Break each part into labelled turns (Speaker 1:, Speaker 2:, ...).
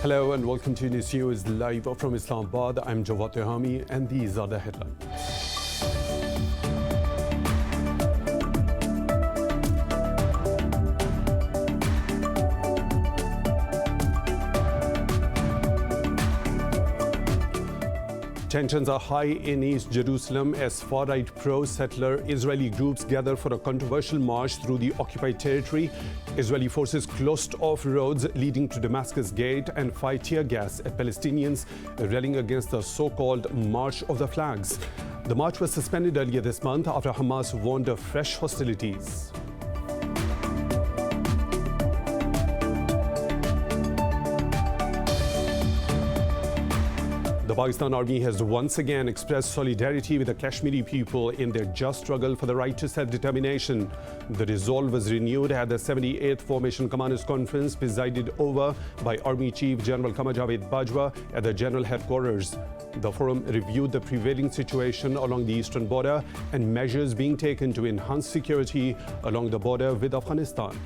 Speaker 1: Hello and welcome to News live from Islamabad. I'm Jawad Tehami and these are the headlines. Tensions are high in East Jerusalem as far-right pro-settler Israeli groups gather for a controversial march through the occupied territory. Israeli forces closed off roads leading to Damascus Gate and fired tear gas at Palestinians rallying against the so-called March of the Flags. The march was suspended earlier this month after Hamas warned of fresh hostilities. The Pakistan Army has once again expressed solidarity with the Kashmiri people in their just struggle for the right to self-determination. The resolve was renewed at the 78th Formation Commanders Conference presided over by Army Chief General Qamar Javed Bajwa at the General Headquarters. The forum reviewed the prevailing situation along the eastern border and measures being taken to enhance security along the border with Afghanistan.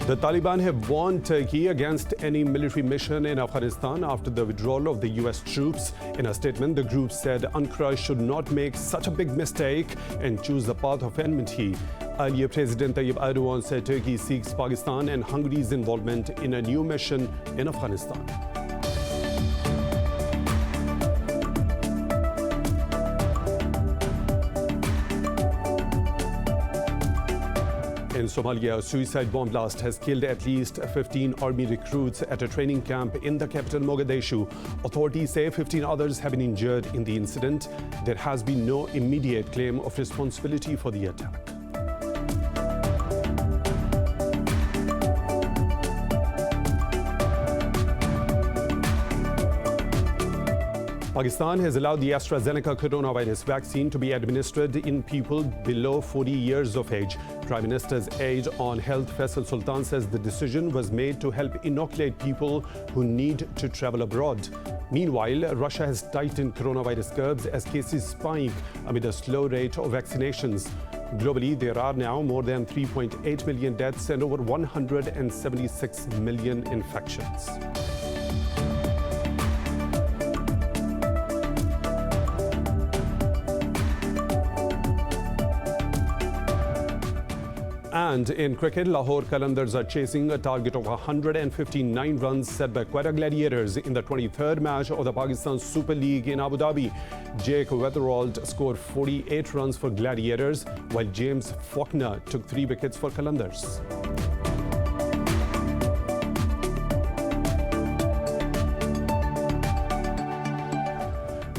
Speaker 1: The Taliban have warned Turkey against any military mission in Afghanistan after the withdrawal of the U.S. troops. In a statement, the group said Ankara should not make such a big mistake and choose the path of enmity. Earlier, President Tayyip Erdogan said Turkey seeks Pakistan and Hungary's involvement in a new mission in Afghanistan. In Somalia, a suicide bomb blast has killed at least 15 army recruits at a training camp in the capital Mogadishu. Authorities say 15 others have been injured in the incident. There has been no immediate claim of responsibility for the attack. Pakistan has allowed the AZSTRAZENECA coronavirus vaccine to be administered in people below 40 years of age. Prime Minister's aide on health Faisal Sultan says the decision was made to help inoculate people who need to travel abroad. Meanwhile, Russia has tightened coronavirus curbs as cases spike amid a slow rate of vaccinations. Globally, there are now more than 3.8 million deaths and over 176 million infections. And in cricket, Lahore QALANDARS are chasing a target of 159 runs set by Quetta Gladiators in the 23rd match of the Pakistan Super League in Abu Dhabi. Jake Weatherald scored 48 runs for Gladiators, while James Faulkner took 3 wickets for QALANDARS.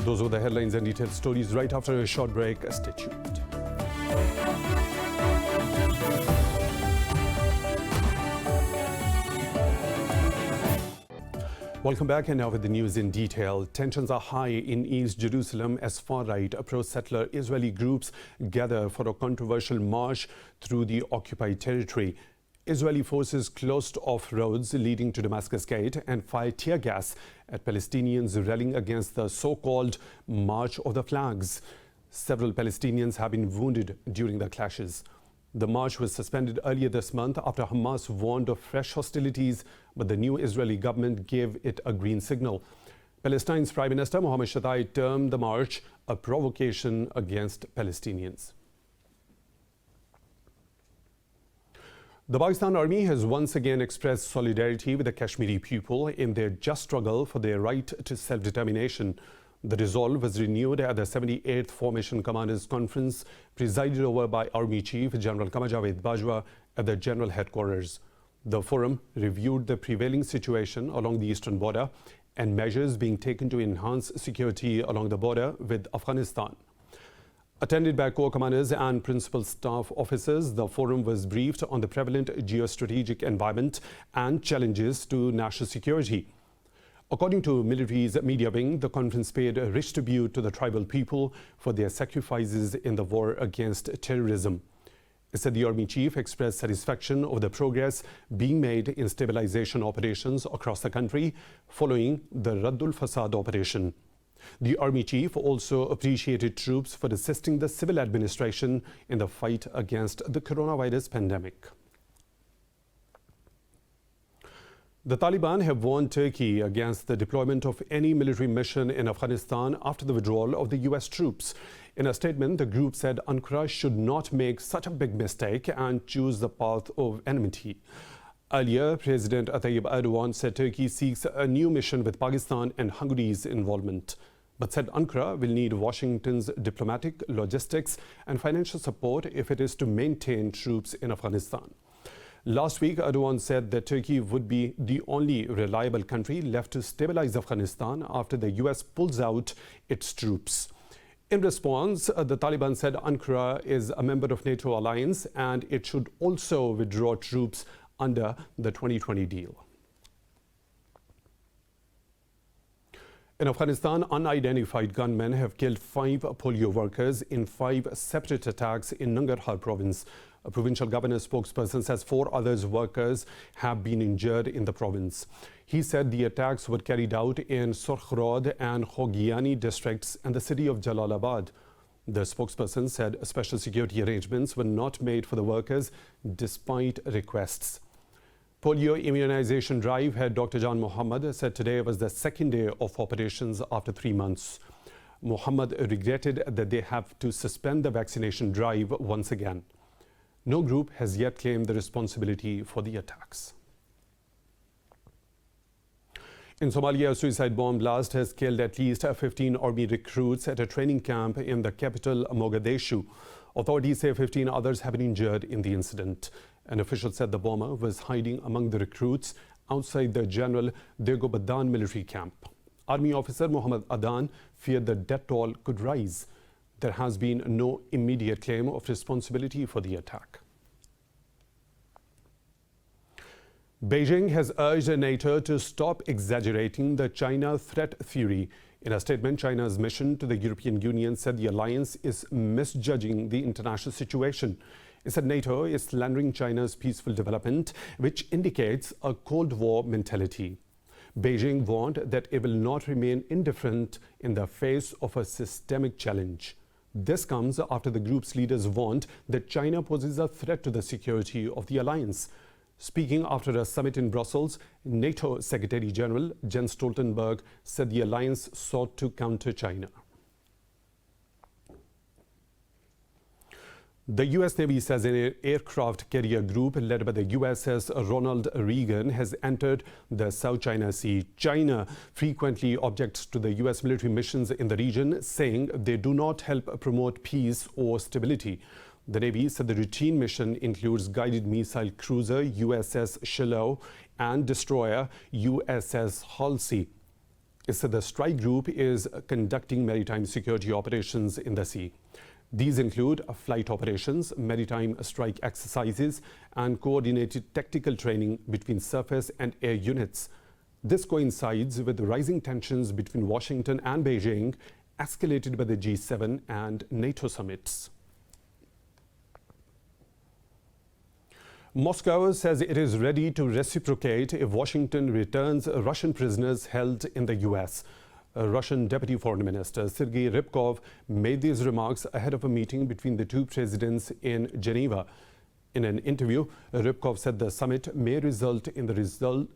Speaker 1: Those were the headlines and detailed stories. Right after a short break, stay tuned. Welcome back, and now with the news in detail. Tensions are high in East Jerusalem as far-right pro-settler Israeli groups gather for a controversial march through the occupied territory. Israeli forces closed off roads leading to Damascus Gate and fired tear gas at Palestinians rallying against the so-called March of the Flags. Several Palestinians have been wounded during the clashes. The march was suspended earlier this month after Hamas warned of fresh hostilities, but the new Israeli government gave it a green signal. Palestine's Prime Minister Mohammed Shata'i termed the march a provocation against Palestinians. The Pakistan Army has once again expressed solidarity with the Kashmiri people in their just struggle for their right to self-determination. The resolve was renewed at the 78th Formation Commanders Conference presided over by Army Chief General Qamar Javed Bajwa at the General Headquarters. The forum reviewed the prevailing situation along the eastern border and measures being taken to enhance security along the border with Afghanistan. Attended by Corps commanders and principal staff officers, the forum was briefed on the prevalent geostrategic environment and challenges to national security. According to military's media wing, the conference paid a rich tribute to the tribal people for their sacrifices in the war against terrorism. It said the Army Chief expressed satisfaction over the progress being made in stabilization operations across the country following the Raddul Fasad operation. The Army Chief also appreciated troops for assisting the civil administration in the fight against the coronavirus pandemic. The Taliban have warned Turkey against the deployment of any military mission in Afghanistan after the withdrawal of the U.S. troops. In a statement, the group said Ankara should not make such a big mistake and choose the path of enmity. Earlier, President Tayyip Erdogan said Turkey seeks a new mission with Pakistan and Hungary's involvement, but said Ankara will need Washington's diplomatic, logistics and financial support if it is to maintain troops in Afghanistan. Last week, Erdogan said that Turkey would be the only reliable country left to stabilize Afghanistan after the U.S. pulls out its troops. In response, the Taliban said Ankara is a member of NATO alliance and it should also withdraw troops under the 2020 deal. In Afghanistan, unidentified gunmen have killed 5 polio workers in 5 separate attacks in Nangarhar province. A provincial governor spokesperson says 4 other workers have been injured in the province. He said the attacks were carried out in Sorkhrod and Khogiani districts and the city of Jalalabad. The spokesperson said special security arrangements were not made for the workers despite requests. Polio immunization drive head Dr. Jan Mohammed said today was the second day of operations after 3 months. Mohammed regretted that they have to suspend the vaccination drive once again. No group has yet claimed the responsibility for the attacks. In Somalia, a suicide bomb blast has killed at least 15 army recruits at a training camp in the capital, Mogadishu. Authorities say 15 others have been injured in the incident. An official said the bomber was hiding among the recruits outside the General Degobadan military camp. Army officer Muhammad Adan feared the death toll could rise. There has been no immediate claim of responsibility for the attack. Beijing has urged NATO to stop exaggerating the China threat theory. In a statement, China's mission to the European Union said the alliance is misjudging the international situation. It said NATO is slandering China's peaceful development, which indicates a Cold War mentality. Beijing warned that it will not remain indifferent in the face of a systemic challenge. This comes after the group's leaders warned that China poses a threat to the security of the alliance. Speaking after a summit in Brussels, NATO Secretary General Jens Stoltenberg said the alliance sought to counter China. The U.S. Navy says an aircraft carrier group led by the USS Ronald Reagan has entered the South China Sea. China frequently objects to the U.S. military missions in the region, saying they do not help promote peace or stability. The Navy said the routine mission includes guided missile cruiser USS Shiloh and destroyer USS Halsey. It said the strike group is conducting maritime security operations in the sea. These include flight operations, maritime strike exercises, and coordinated tactical training between surface and air units. This coincides with the rising tensions between Washington and Beijing, escalated by the G7 and NATO summits. Moscow says it is ready to reciprocate if Washington returns Russian prisoners held in the U.S. Russian Deputy Foreign Minister Sergei Ryabkov made these remarks ahead of a meeting between the 2 presidents in Geneva. In an interview, Ryabkov said the summit may result in the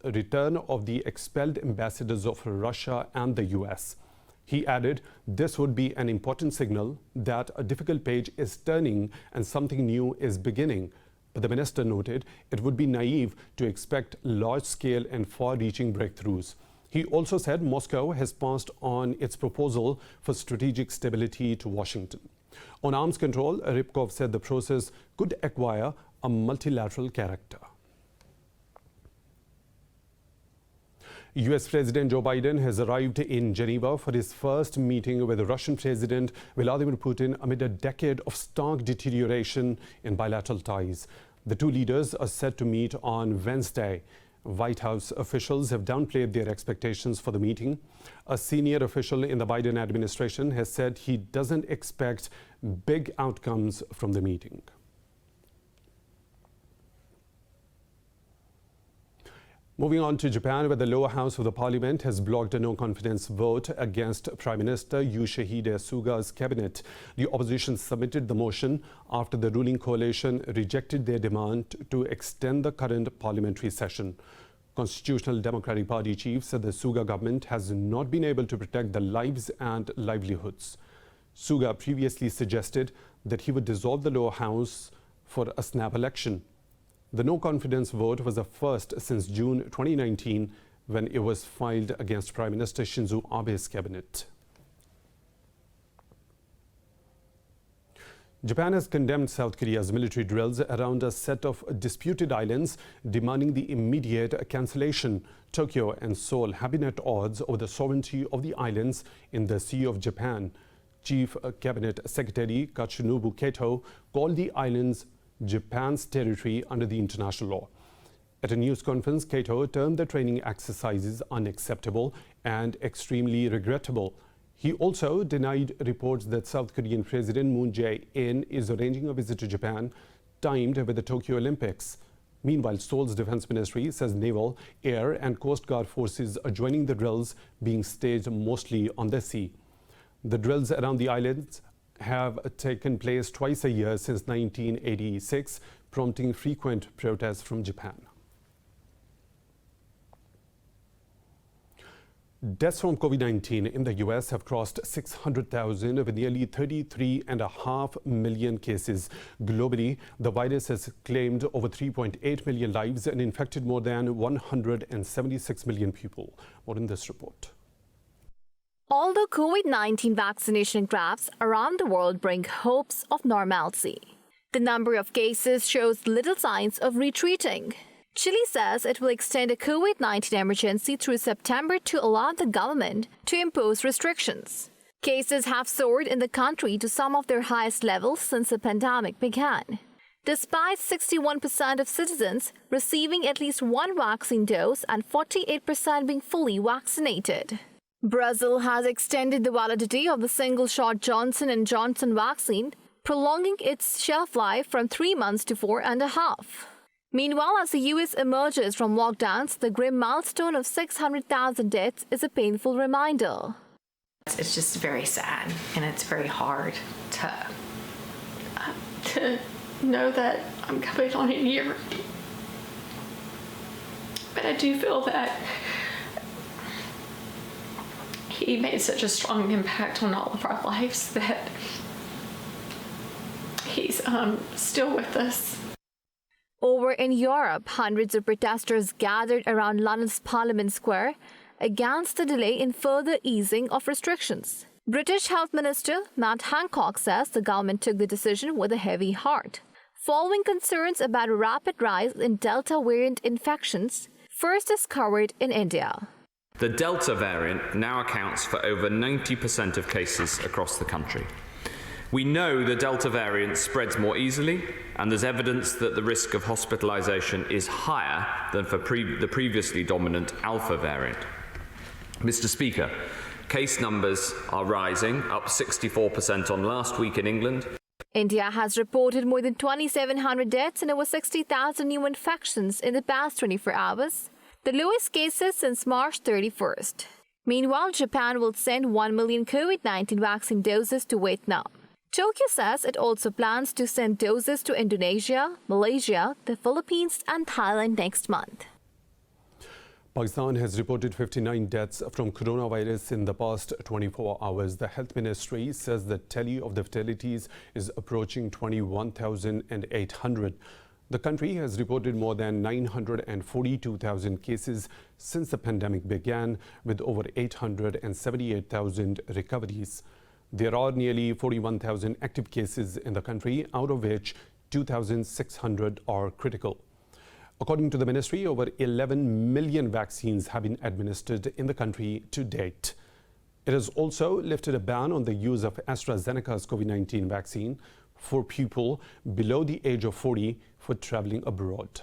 Speaker 1: return of the expelled ambassadors of Russia and the U.S. He added, this would be an important signal that a difficult page is turning and something new is beginning. But the minister noted it would be naive to expect large-scale and far-reaching breakthroughs. He also said Moscow has passed on its proposal for strategic stability to Washington. On arms control, Ryabkov said the process could acquire a multilateral character. U.S. President Joe Biden has arrived in Geneva for his first meeting with Russian President Vladimir Putin amid a decade of stark deterioration in bilateral ties. The 2 leaders are set to meet on Wednesday. White House officials have downplayed their expectations for the meeting. A senior official in the Biden administration has said he doesn't expect big outcomes from the meeting. Moving on to Japan, where the lower house of the parliament has blocked a no-confidence vote against Prime Minister Yoshihide Suga's cabinet. The opposition submitted the motion after the ruling coalition rejected their demand to extend the current parliamentary session. Constitutional Democratic Party chief said the Suga government has not been able to protect the lives and livelihoods. Suga previously suggested that he would dissolve the lower house for a snap election. The no-confidence vote was the first since June 2019, when it was filed against Prime Minister Shinzo Abe's cabinet. Japan has condemned South Korea's military drills around a set of disputed islands, demanding the immediate cancellation. Tokyo and Seoul have been at odds over the sovereignty of the islands in the Sea of Japan. Chief Cabinet Secretary Katsunobu Kato called the islands Japan's territory under the international law. At a news conference, Kato termed the training exercises unacceptable and extremely regrettable. He also denied reports that South Korean President Moon Jae-in is arranging a visit to Japan timed with the Tokyo Olympics. Meanwhile, Seoul's defense ministry says naval, air and coast guard forces are joining the drills being staged mostly on the sea. The drills around the islands have taken place twice a year since 1986, prompting frequent protests from Japan. Deaths from COVID-19 in the U.S. have crossed 600,000 with nearly 33.5 million cases. Globally, the virus has claimed over 3.8 million lives and infected more than 176 million people. More in this report.
Speaker 2: Although COVID-19 vaccination graphs around the world bring hopes of normalcy, the number of cases shows little signs of retreating. Chile says it will extend a COVID-19 emergency through September to allow the government to impose restrictions. Cases have soared in the country to some of their highest levels since the pandemic began, despite 61% of citizens receiving at least one vaccine dose and 48% being fully vaccinated. Brazil has extended the validity of the single-shot Johnson & Johnson vaccine, prolonging its shelf life from 3 months to 4.5. Meanwhile, as the U.S. emerges from lockdowns, the grim milestone of 600,000 deaths is a painful reminder.
Speaker 3: It's just very sad, and it's very hard to know that I'm coming on a year. But I do feel that he made such a strong impact on all of our lives that he's still with us.
Speaker 2: Over in Europe, hundreds of protesters gathered around London's Parliament Square against the delay in further easing of restrictions. British Health Minister Matt Hancock says the government took the decision with a heavy heart, following concerns about a rapid rise in Delta variant infections, first discovered in India.
Speaker 4: The Delta variant now accounts for over 90% of cases across the country. We know the Delta variant spreads more easily, and there's evidence that the risk of hospitalization is higher than for the previously dominant Alpha variant. Mr. Speaker, case numbers are rising, up 64% on last week in England.
Speaker 2: India has reported more than 2,700 deaths and over 60,000 new infections in the past 24 hours, the lowest cases since March 31st. Meanwhile, Japan will send 1 million COVID-19 vaccine doses to Vietnam. Tokyo says it also plans to send doses to Indonesia, Malaysia, the Philippines and Thailand next month.
Speaker 1: Pakistan has reported 59 deaths from coronavirus in the past 24 hours. The health ministry says the tally of the fatalities is approaching 21,800. The country has reported more than 942,000 cases since the pandemic began, with over 878,000 recoveries. There are nearly 41,000 active cases in the country, out of which 2,600 are critical. According to the ministry, over 11 million vaccines have been administered in the country to date. It has also lifted a ban on the use of AZSTRAZENECA's COVID-19 vaccine for people below the age of 40 for traveling abroad.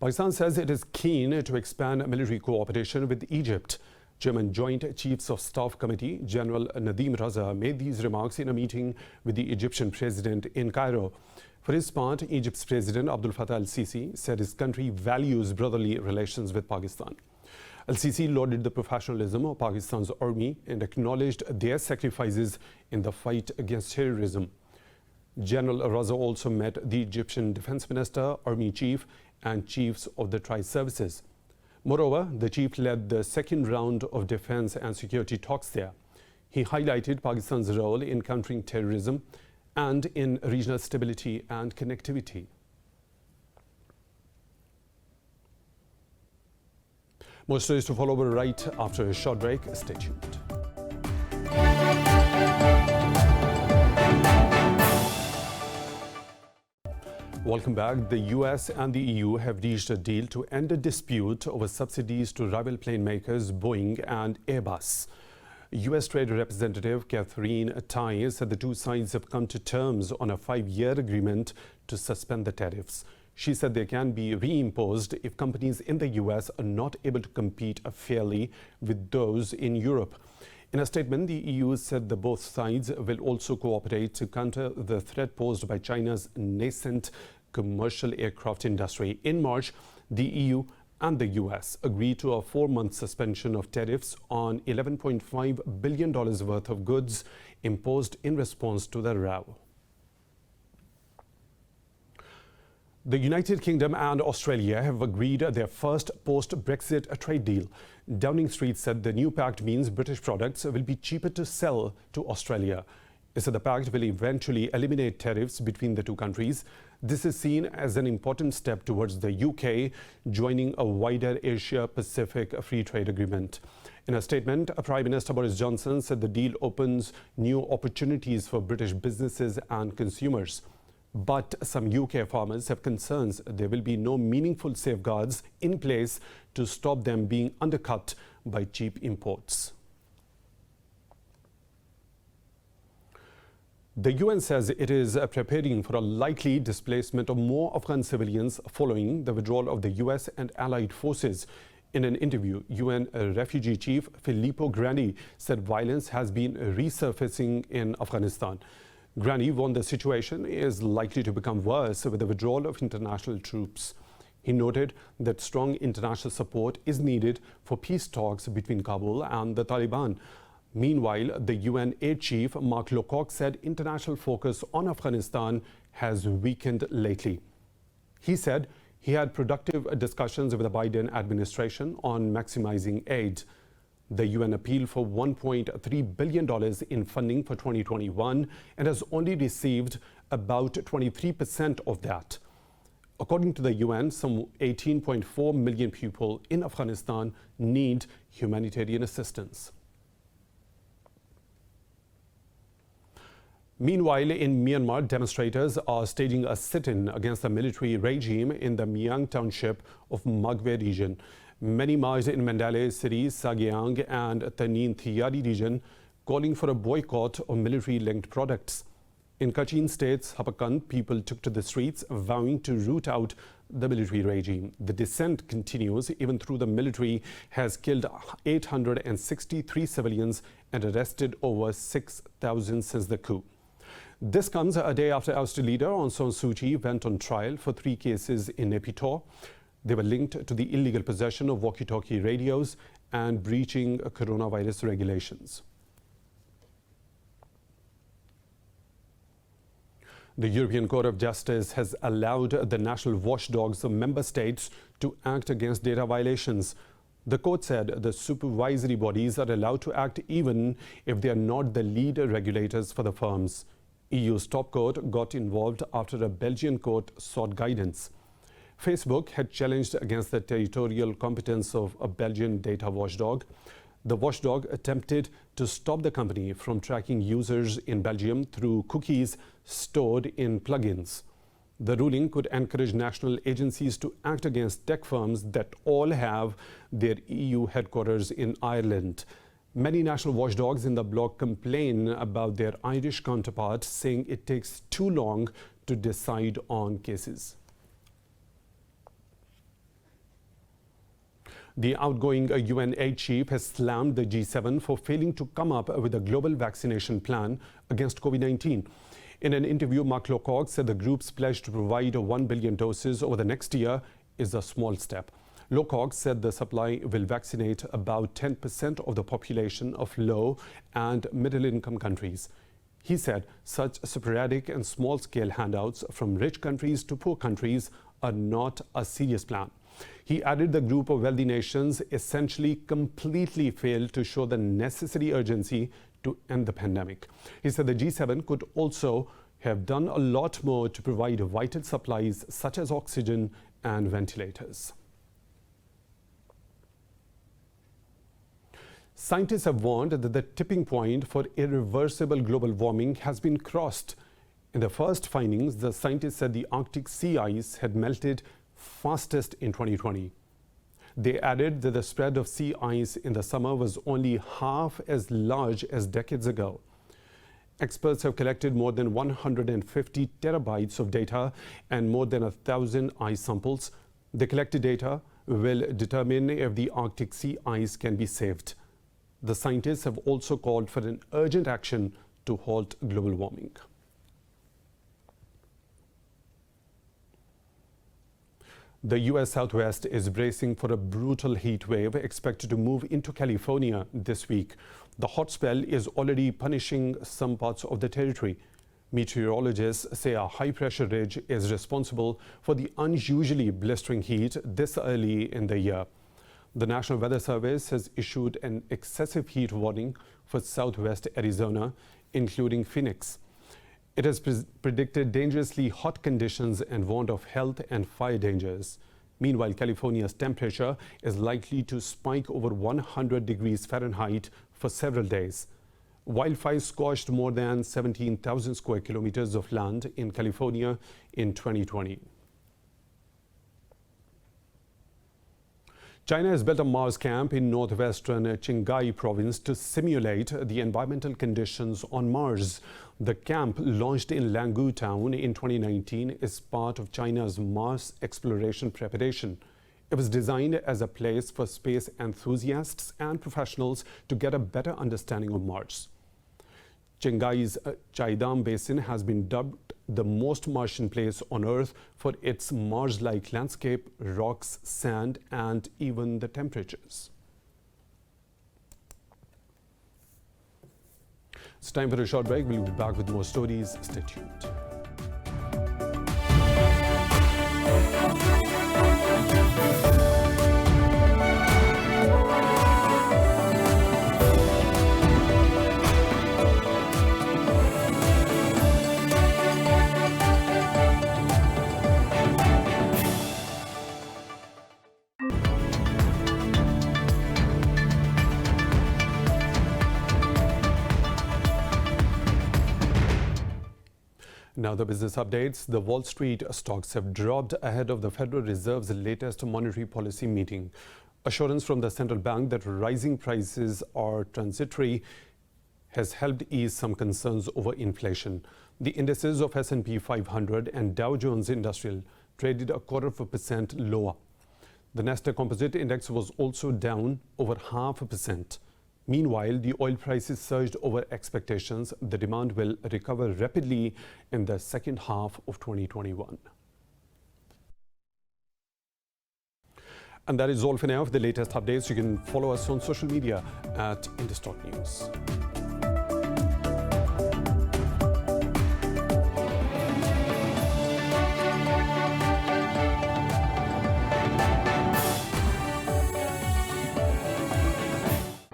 Speaker 1: Pakistan says it is keen to expand military cooperation with Egypt. Chairman Joint Chiefs of Staff Committee General Nadeem Raza made these remarks in a meeting with the Egyptian president in Cairo. For his part, Egypt's President Abdel Fattah al-Sisi said his country values brotherly relations with Pakistan. Al-Sisi lauded the professionalism of Pakistan's army and acknowledged their sacrifices in the fight against terrorism. General Raza also met the Egyptian Defense Minister, Army Chief, and chiefs of the tri-services. Moreover, the chief led the second round of defense and security talks there. He highlighted Pakistan's role in countering terrorism and in regional stability and connectivity. More stories to follow right after a short break. Stay tuned. Welcome back. The US and the EU have reached a deal to end a dispute over subsidies to rival plane makers Boeing and Airbus. US Trade Representative Catherine Tai said the two sides have come to terms on a 5-year agreement to suspend the tariffs. She said they can be reimposed if companies in the US are not able to compete fairly with those in Europe. In a statement, the EU said that both sides will also cooperate to counter the threat posed by China's nascent commercial aircraft industry. In March, the EU and the US agreed to a 4-month suspension of tariffs on $11.5 billion worth of goods imposed in response to the row. The United Kingdom and Australia have agreed their first post-Brexit trade deal. Downing Street said the new pact means British products will be cheaper to sell to Australia. It said the pact will eventually eliminate tariffs between the two countries. This is seen as an important step towards the UK joining a wider Asia-Pacific free trade agreement. In a statement, Prime Minister Boris Johnson said the deal opens new opportunities for British businesses and consumers. But some UK farmers have concerns there will be no meaningful safeguards in place to stop them being undercut by cheap imports. The UN says it is preparing for a likely displacement of more Afghan civilians following the withdrawal of the US and allied forces. In an interview, UN Refugee Chief Filippo Grandi said violence has been resurfacing in Afghanistan. Grandi warned the situation is likely to become worse with the withdrawal of international troops. He noted that strong international support is needed for peace talks between Kabul and the Taliban. Meanwhile, the UN aid chief, Mark Lowcock, said international focus on Afghanistan has weakened lately. He said he had productive discussions with the Biden administration on maximizing aid. The UN appealed for $1.3 billion in funding for 2021 and has only received about 23% of that. According to the UN, some 18.4 million people in Afghanistan need humanitarian assistance. Meanwhile, in Myanmar, demonstrators are staging a sit-in against the military regime in the Myang township of Magwe region. Many marched in Mandalay City, Sagyang and Tanin Thiyari region, calling for a boycott of military-linked products. In Kachin State's Hapakan, people took to the streets, vowing to root out the military regime. The dissent continues even though the military has killed 863 civilians and arrested over 6,000 since the coup. This comes a day after ousted leader Aung San Suu Kyi went on trial for 3 cases in Naypyidaw. They were linked to the illegal possession of walkie-talkie radios and breaching coronavirus regulations. The European Court of Justice has allowed the national watchdogs of member states to act against data violations. The court said the supervisory bodies are allowed to act even if they are not the lead regulators for the firms. EU's top court got involved after a Belgian court sought guidance. Facebook had challenged against the territorial competence of a Belgian data watchdog. The watchdog attempted to stop the company from tracking users in Belgium through cookies stored in plugins. The ruling could encourage national agencies to act against tech firms that all have their EU headquarters in Ireland. Many national watchdogs in the bloc complain about their Irish counterparts, saying it takes too long to decide on cases. The outgoing UN aid chief has slammed the G7 for failing to come up with a global vaccination plan against COVID-19. In an interview, Mark Lowcock said the group's pledge to provide 1 billion doses over the next year is a small step. Lowcock said the supply will vaccinate about 10% of the population of low and middle-income countries. He said such sporadic and small-scale handouts from rich countries to poor countries are not a serious plan. He added the group of wealthy nations essentially completely failed to show the necessary urgency to end the pandemic. He said the G7 could also have done a lot more to provide vital supplies such as oxygen and ventilators. Scientists have warned that the tipping point for irreversible global warming has been crossed. In the first findings, the scientists said the Arctic sea ice had melted fastest in 2020. They added that the spread of sea ice in the summer was only half as large as decades ago. Experts have collected more than 150 terabytes of data and more than 1,000 ice samples. The collected data will determine if the Arctic sea ice can be saved. The scientists have also called for an urgent action to halt global warming. The U.S. Southwest is bracing for a brutal heat wave expected to move into California this week. The hot spell is already punishing some parts of the territory. Meteorologists say a high-pressure ridge is responsible for the unusually blistering heat this early in the year. The National Weather Service has issued an excessive heat warning for southwest Arizona, including Phoenix. It has predicted dangerously hot conditions and warned of health and fire dangers. Meanwhile, California's temperature is likely to spike over 100 degrees Fahrenheit for several days. Wildfires scorched more than 17,000 square kilometers of land in California in 2020. China has built a Mars camp in northwestern Qinghai province to simulate the environmental conditions on Mars. The camp, launched in Langu town in 2019, is part of China's Mars exploration preparation. It was designed as a place for space enthusiasts and professionals to get a better understanding of Mars. Qinghai's Chaidam Basin has been dubbed the most Martian place on Earth for its Mars-like landscape, rocks, sand, and even the temperatures. It's time for a short break. We'll be back with more stories. Stay tuned. Now the business updates. The Wall Street stocks have dropped ahead of the Federal Reserve's latest monetary policy meeting. Assurance from the central bank that rising prices are transitory has helped ease some concerns over inflation. The indices of S&P 500 and Dow Jones Industrial traded 0.25% lower. The Nasdaq Composite Index was also down over 0.5%. Meanwhile, the oil prices surged over expectations. The demand will recover rapidly in the second half of 2021. And that is all for now. For the latest updates, you can follow us on social media at Indus.News.